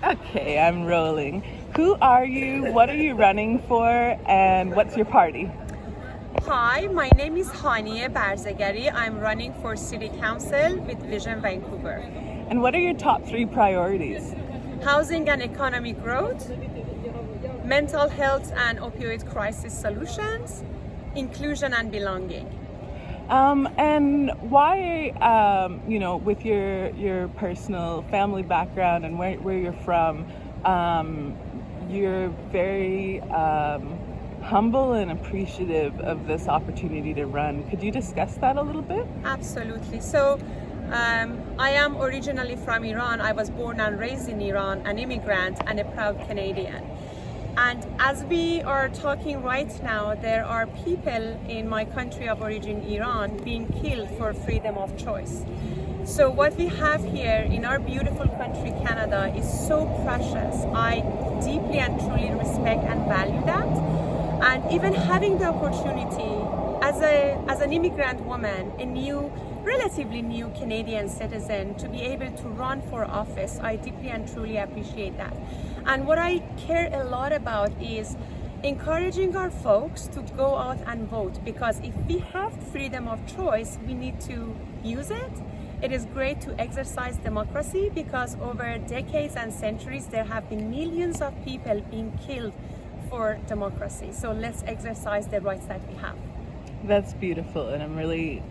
Okay, I'm rolling. Who are you? What are you running for? And what's your party? Hi, my name is Honieh Barzegari. I'm running for City Council with Vision Vancouver. And what are your top 3 priorities? Housing and economic growth, mental health and opioid crisis solutions, inclusion and belonging. And why, with your personal family background and where you're from, you're very humble and appreciative of this opportunity to run. Could you discuss that a little bit? Absolutely. So, I am originally from Iran. I was born and raised in Iran, an immigrant and a proud Canadian. And as we are talking right now, there are people in my country of origin, Iran, being killed for freedom of choice. So what we have here in our beautiful country, Canada, is so precious. I deeply and truly respect and value that. And even having the opportunity as an immigrant woman, relatively new Canadian citizen, to be able to run for office, I deeply and truly appreciate that. And what I care a lot about is encouraging our folks to go out and vote, because if we have freedom of choice, we need to use it. It is great to exercise democracy, because over decades and centuries there have been millions of people being killed for democracy. So let's exercise the rights that we have. That's beautiful, and I'm really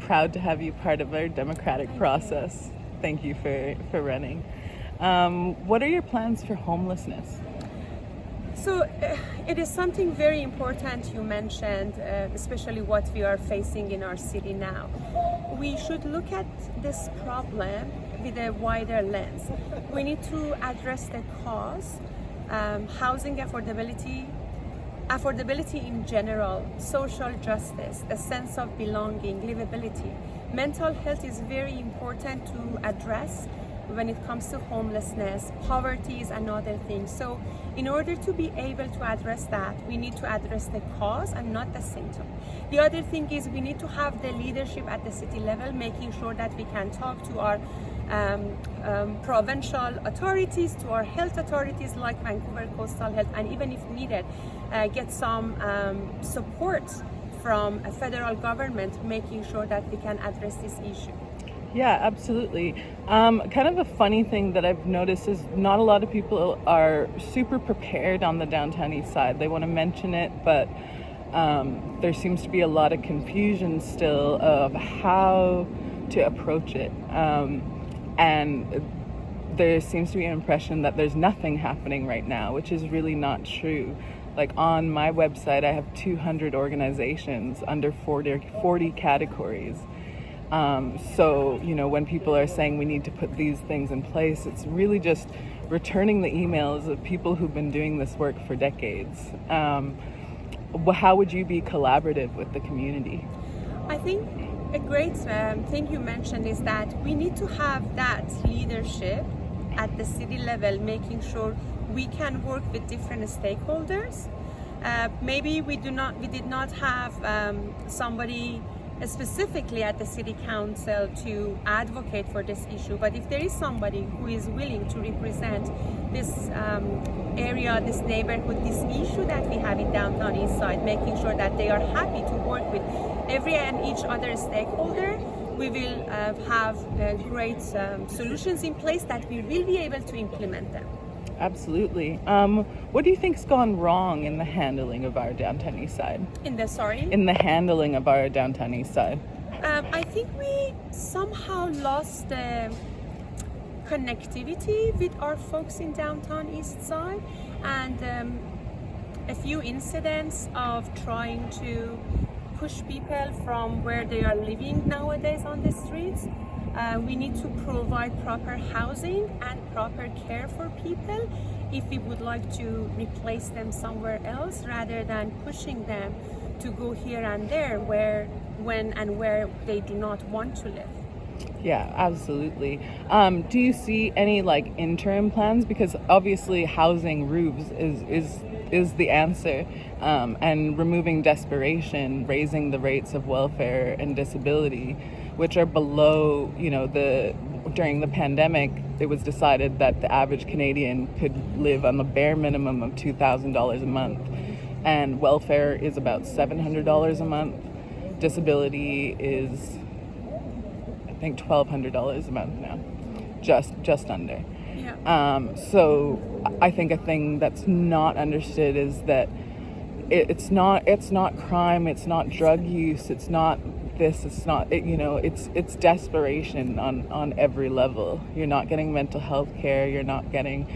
proud to have you part of our democratic process. Thank you for running. What are your plans for homelessness? So it is something very important you mentioned, especially what we are facing in our city now. We should look at this problem with a wider lens. We need to address the cause, housing affordability in general, social justice, a sense of belonging, livability. Mental health is very important to address when it comes to homelessness. Poverty is another thing. So in order to be able to address that, we need to address the cause and not the symptom. The other thing is we need to have the leadership at the city level, making sure that we can talk to our provincial authorities, to our health authorities like Vancouver Coastal Health, and even if needed, get some support from a federal government, making sure that we can address this issue. Yeah, absolutely. Kind of a funny thing that I've noticed is not a lot of people are super prepared on the downtown east side. They want to mention it, but there seems to be a lot of confusion still of how to approach it. And there seems to be an impression that there's nothing happening right now, which is really not true. Like on my website, I have 200 organizations under 40 categories. So, when people are saying we need to put these things in place, it's really just returning the emails of people who've been doing this work for decades. How would you be collaborative with the community? I think a great thing you mentioned is that we need to have that leadership at the city level, making sure we can work with different stakeholders. Maybe we did not have somebody specifically at the city council to advocate for this issue, but if there is somebody who is willing to represent this area, this neighborhood, this issue that we have in downtown east side, making sure that they are happy to work with every and each other stakeholder, we will have great solutions in place that we will be able to implement them. Absolutely. What do you think's gone wrong in the handling of our downtown east side? In the handling of our downtown east side. I think we somehow lost the connectivity with our folks in downtown east side, and a few incidents of trying to push people from where they are living nowadays on the streets. We need to provide proper housing and proper care for people if we would like to replace them somewhere else, rather than pushing them to go here and there when and where they do not want to live. Yeah, absolutely. Do you see any interim plans? Because obviously housing roofs is the answer, and removing desperation, raising the rates of welfare and disability, which are below, during the pandemic, it was decided that the average Canadian could live on the bare minimum of $2,000 a month, and welfare is about $700 a month. Disability is, I think, $1,200 a month now, just under. Yeah. So I think a thing that's not understood is that it's not crime, it's not drug use, it's not this, it's not it's desperation on every level. You're not getting mental health care, you're not getting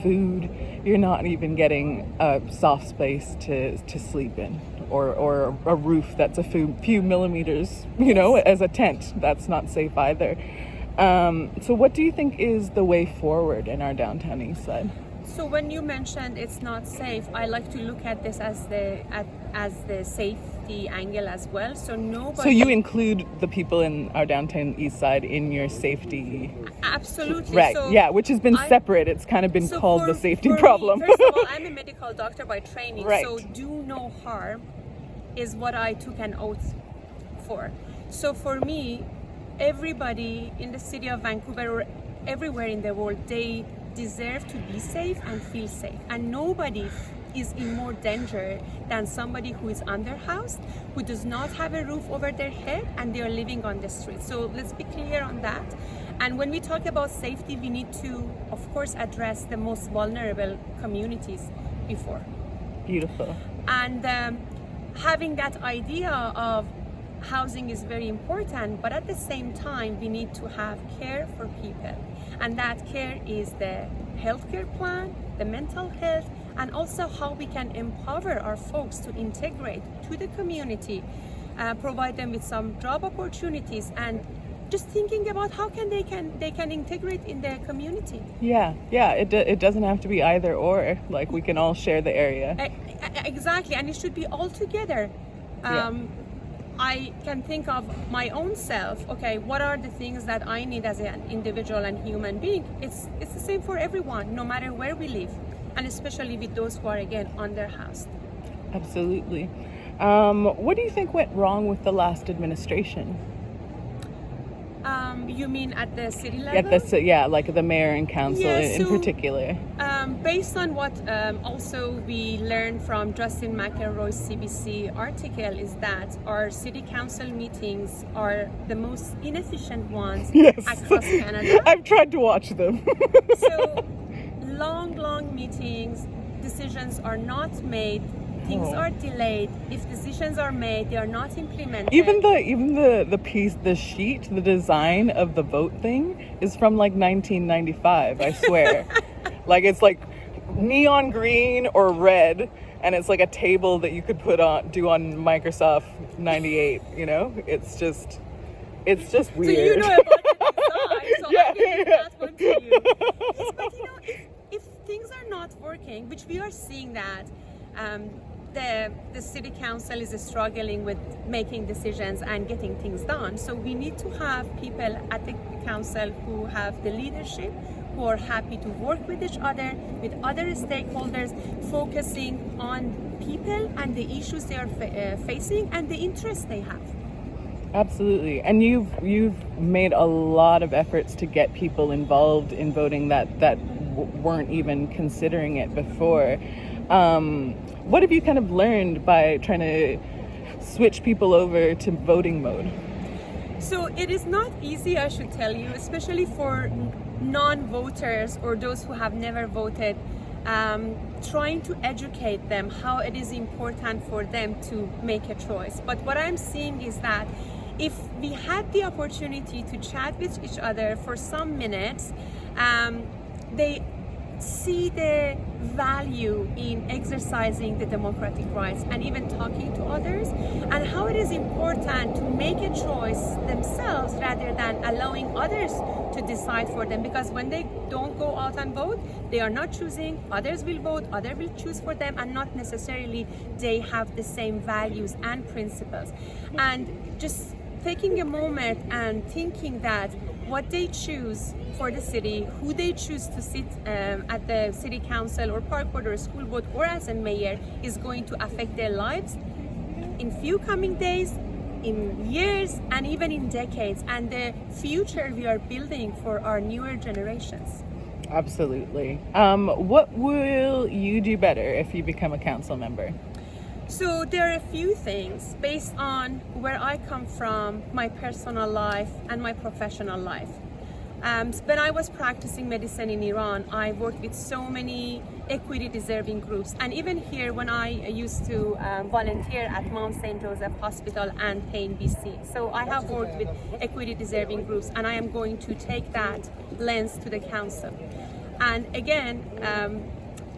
food, you're not even getting a soft space to sleep in, or a roof that's a few millimeters, as a tent. That's not safe either. So what do you think is the way forward in our downtown east side? So when you mentioned it's not safe, I like to look at this as the safety angle as well. So nobody. So you include the people in our downtown east side in your safety. Absolutely. Right. So yeah, which has been separate. It's kind of been called the safety problem. Me, first of all, I'm a medical doctor by training, right. So do no harm is what I took an oath for. So for me, everybody in the city of Vancouver or everywhere in the world, they deserve to be safe and feel safe, and nobody is in more danger than somebody who is underhoused, who does not have a roof over their head, and they are living on the street. So let's be clear on that. And when we talk about safety, we need to, of course, address the most vulnerable communities before. Beautiful. And having that idea of housing is very important, but at the same time, we need to have care for people. And that care is the healthcare plan, the mental health, and also how we can empower our folks to integrate to the community, provide them with some job opportunities, and just thinking about how they can integrate in the community. Yeah. It doesn't have to be either or. Like, we can all share the area. Exactly, and it should be all together. I can think of my own self. Okay, what are the things that I need as an individual and human being? It's the same for everyone, no matter where we live, and especially with those who are, again, underhoused. Absolutely. What do you think went wrong with the last administration? You mean at the city level? Like the mayor and council in particular. Based on what also we learned from Justin McElroy's CBC article, is that our city council meetings are the most inefficient ones across Canada. I've tried to watch them. So long meetings, decisions are not made. Things are delayed. If decisions are made, they are not implemented. Even the piece, the sheet, the design of the vote thing is from like 1995. I swear, like it's like neon green or red, and it's like a table that you could do on Microsoft 98. It's just weird. So you know about the design. So I can give that one to you. Yes, but if things are not working, which we are seeing that. The city council is struggling with making decisions and getting things done. So we need to have people at the council who have the leadership, who are happy to work with each other, with other stakeholders, focusing on people and the issues they are facing and the interests they have. Absolutely. And you've made a lot of efforts to get people involved in voting that weren't even considering it before. What have you kind of learned by trying to switch people over to voting mode? So it is not easy, I should tell you, especially for non-voters or those who have never voted, trying to educate them how it is important for them to make a choice. But what I'm seeing is that if we had the opportunity to chat with each other for some minutes, they see the value in exercising the democratic rights and even talking to others, and how it is important to make a choice themselves rather than allowing others to decide for them. Because when they don't go out and vote, they are not choosing, others will vote, others will choose for them, and not necessarily they have the same values and principles. And just taking a moment and thinking that what they choose for the city, who they choose to sit at the city council or park board or school board or as a mayor, is going to affect their lives in few coming days in years and even in decades, and the future we are building for our newer generations. Absolutely. What will you do better if you become a council member? So there are a few things based on where I come from, my personal life and my professional life. When I was practicing medicine in Iran, I worked with so many equity deserving groups. And even here, when I used to volunteer at Mount St. Joseph Hospital and Payne, BC. So I have worked with equity deserving groups, and I am going to take that lens to the council. And again,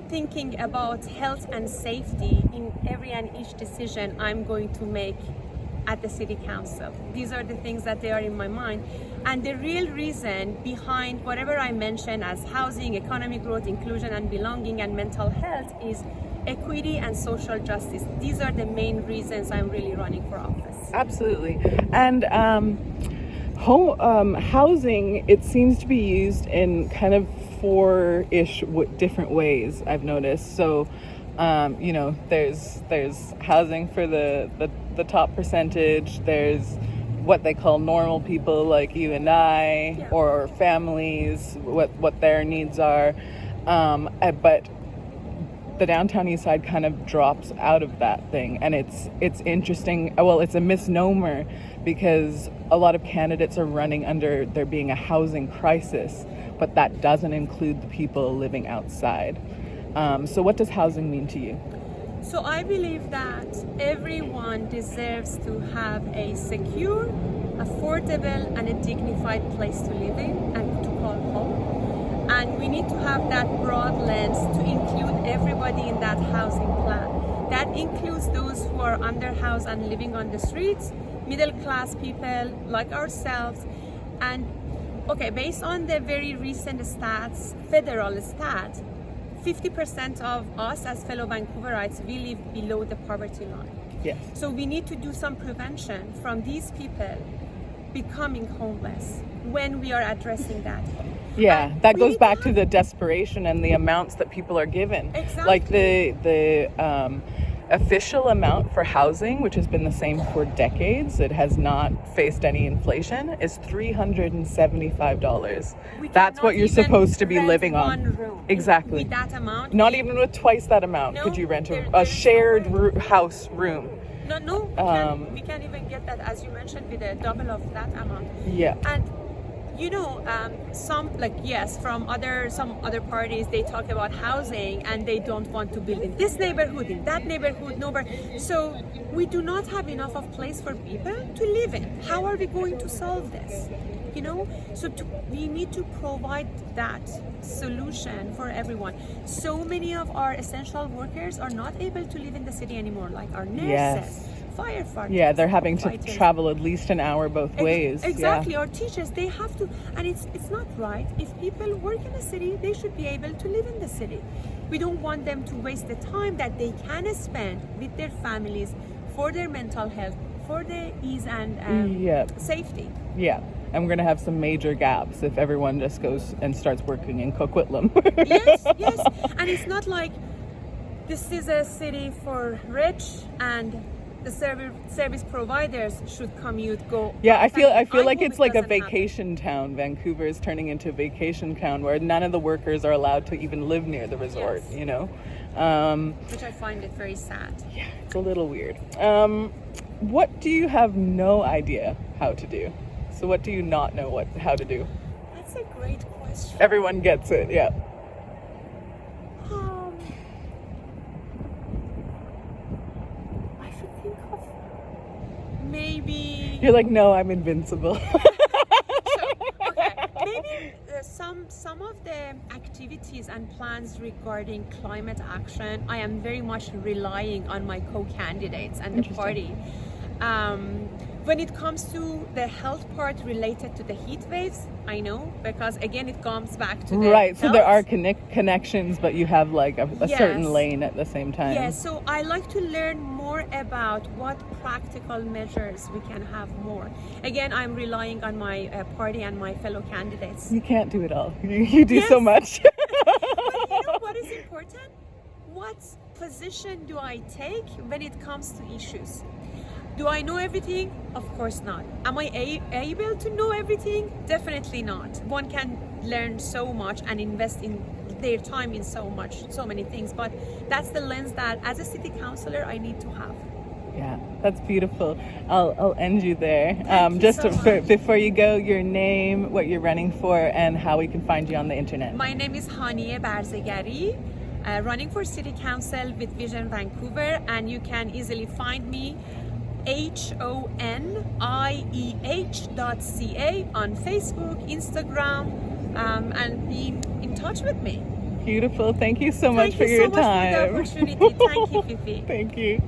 thinking about health and safety in every and each decision I'm going to make at the city council. These are the things that they are in my mind. And the real reason behind whatever I mention as housing, economic growth, inclusion and belonging and mental health is equity and social justice. These are the main reasons I'm really running for office. Absolutely. And housing, it seems to be used in kind of four-ish different ways, I've noticed. So there's housing for the top percentage, there's what they call normal people like you and I, yeah, or families, what their needs are, but the downtown east side kind of drops out of that thing, and it's interesting. Well, it's a misnomer because a lot of candidates are running under there being a housing crisis, but that doesn't include the people living outside. So what does housing mean to you? So I believe that everyone deserves to have a secure, affordable, and a dignified place to live in and to call home. And we need to have that broad lens to include everybody in that housing plan. That includes those who are underhoused and living on the streets, middle class people like ourselves. And okay, based on the very recent stats, federal stats, 50% of us as fellow Vancouverites, we live below the poverty line. Yes. So we need to do some prevention from these people becoming homeless when we are addressing that. Yeah, that goes back to the desperation and the amounts that people are given. Exactly. Like the official amount for housing, which has been the same for decades, it has not faced any inflation, is $375. That's what you're supposed to be living on. One room. Exactly. With that amount. Not even with twice that amount could you rent a shared house room. No, we can't even get that, as you mentioned, with a double of that amount. Yeah. And some from some other parties, they talk about housing and they don't want to build in this neighborhood, in that neighborhood, nowhere. So we do not have enough of place for people to live in. How are we going to solve this? We need to provide that solution for everyone. So many of our essential workers are not able to live in the city anymore, like our nurses. Yes. Firefighters. Yeah, they're having to travel at least an hour both ways. Exactly. Yeah. Our teachers, they have to, and it's not right. If people work in the city, they should be able to live in the city. We don't want them to waste the time that they can spend with their families for their mental health, for their ease and safety. Yeah. And we're going to have some major gaps if everyone just goes and starts working in Coquitlam. Yes. And it's not like this is a city for rich and the service providers should go. Yeah, I feel like it's like a vacation town. Vancouver is turning into a vacation town where none of the workers are allowed to even live near the resort, yes. Which I find it very sad. Yeah, it's a little weird. What do you have no idea how to do? So what do you not know how to do? That's a great question. Everyone gets it, yeah. I should think of maybe. You're like, no, I'm invincible. Maybe some of the activities and plans regarding climate action, I am very much relying on my co-candidates and the party. When it comes to the health part related to the heat waves, I know, because again, it comes back to the right. So health. there are connections, but you have like a certain lane at the same time. Yes. So I like to learn more about what practical measures we can have more. Again, I'm relying on my party and my fellow candidates. You can't do it all. You do so much. But you know what is important? What position do I take when it comes to issues? Do I know everything? Of course not. Am I able to know everything? Definitely not. One can learn so much and invest in their time in so many things, but that's the lens that as a city councillor I need to have. Yeah, that's beautiful. I'll end you there. Thank you so much. Before you go, your name, what you're running for, and how we can find you on the internet. My name is Honieh Barzegari, running for City Council with Vision Vancouver, and you can easily find me HONIEH.ca on Facebook, Instagram, and be in touch with me. Beautiful. Thank you so much for your Thank you so much time. for the opportunity. Thank you, Fifi. Thank you.